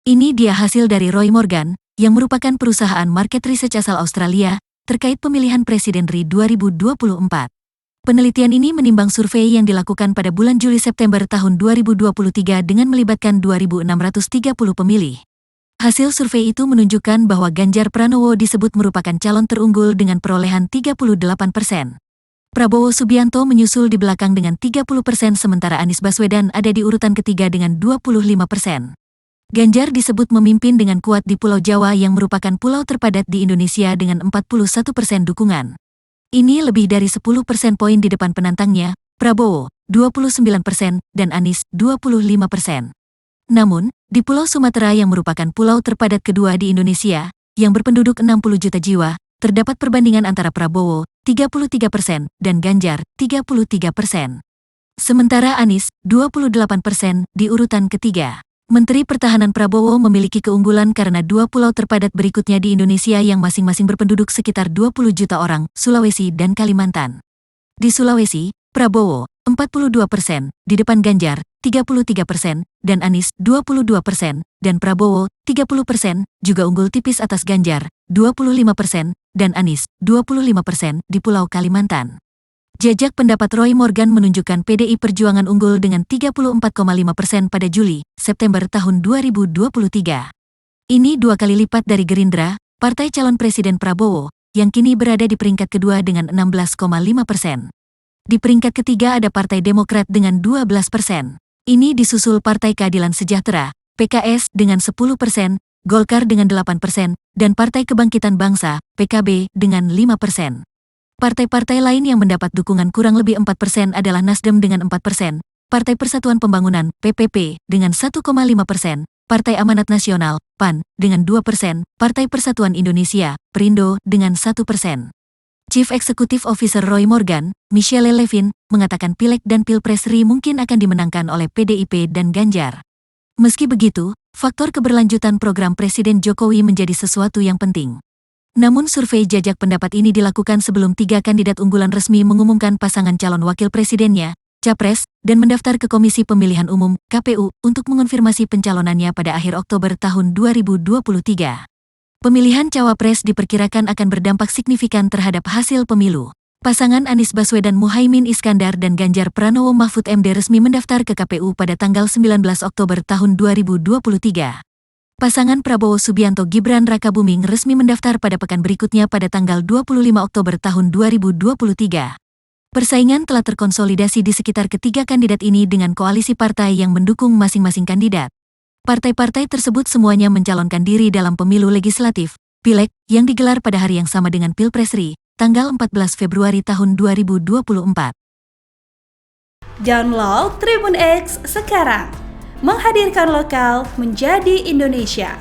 Ini dia hasil dari Roy Morgan, yang merupakan perusahaan market research asal Australia, terkait pemilihan Presiden RI 2024. Penelitian ini menimbang survei yang dilakukan pada bulan Juli-September tahun 2023 dengan melibatkan 2.630 pemilih. Hasil survei itu menunjukkan bahwa Ganjar Pranowo disebut merupakan calon terunggul dengan perolehan 38%. Prabowo Subianto menyusul di belakang dengan 30%, sementara Anies Baswedan ada di urutan ketiga dengan 25%. Ganjar disebut memimpin dengan kuat di Pulau Jawa yang merupakan pulau terpadat di Indonesia dengan 41% dukungan. Ini lebih dari 10 persen poin di depan penantangnya, Prabowo, 29%, dan Anies, 25%. Namun, di Pulau Sumatera yang merupakan pulau terpadat kedua di Indonesia, yang berpenduduk 60 juta jiwa, terdapat perbandingan antara Prabowo, 33%, dan Ganjar, 33%. Sementara Anies, 28%, di urutan ketiga. Menteri Pertahanan Prabowo memiliki keunggulan karena dua pulau terpadat berikutnya di Indonesia yang masing-masing berpenduduk sekitar 20 juta orang, Sulawesi dan Kalimantan. Di Sulawesi, Prabowo, 42%, di depan Ganjar, 33%, dan Anies, 22%, dan Prabowo, 30%, juga unggul tipis atas Ganjar, 25%, dan Anies, 25%, di Pulau Kalimantan. Jajak pendapat Roy Morgan menunjukkan PDI Perjuangan unggul dengan 34,5% pada Juli-September tahun 2023. Ini 2 kali lipat dari Gerindra, partai calon Presiden Prabowo, yang kini berada di peringkat kedua dengan 16,5%. Di peringkat ketiga ada Partai Demokrat dengan 12%. Ini disusul Partai Keadilan Sejahtera, PKS, dengan 10%, Golkar dengan 8%, dan Partai Kebangkitan Bangsa, PKB, dengan 5%. Partai-partai lain yang mendapat dukungan kurang lebih 4% adalah Nasdem dengan 4%, Partai Persatuan Pembangunan, PPP, dengan 1,5%, Partai Amanat Nasional, PAN, dengan 2%, Partai Persatuan Indonesia, Perindo, dengan 1%. Chief Executive Officer Roy Morgan, Michelle Levin, mengatakan Pileg dan Pilpres RI mungkin akan dimenangkan oleh PDIP dan Ganjar. Meski begitu, faktor keberlanjutan program Presiden Jokowi menjadi sesuatu yang penting. Namun survei jajak pendapat ini dilakukan sebelum 3 kandidat unggulan resmi mengumumkan pasangan calon wakil presidennya, Capres, dan mendaftar ke Komisi Pemilihan Umum, KPU, untuk mengonfirmasi pencalonannya pada akhir Oktober tahun 2023. Pemilihan Cawapres diperkirakan akan berdampak signifikan terhadap hasil pemilu. Pasangan Anies Baswedan Muhaimin Iskandar dan Ganjar Pranowo Mahfud MD resmi mendaftar ke KPU pada tanggal 19 Oktober tahun 2023. Pasangan Prabowo Subianto Gibran Rakabuming resmi mendaftar pada pekan berikutnya pada tanggal 25 Oktober tahun 2023. Persaingan telah terkonsolidasi di sekitar ketiga kandidat ini dengan koalisi partai yang mendukung masing-masing kandidat. Partai-partai tersebut semuanya mencalonkan diri dalam pemilu legislatif, Pileg, yang digelar pada hari yang sama dengan Pilpres RI, tanggal 14 Februari tahun 2024. Download Tribun X sekarang. Menghadirkan lokal menjadi Indonesia.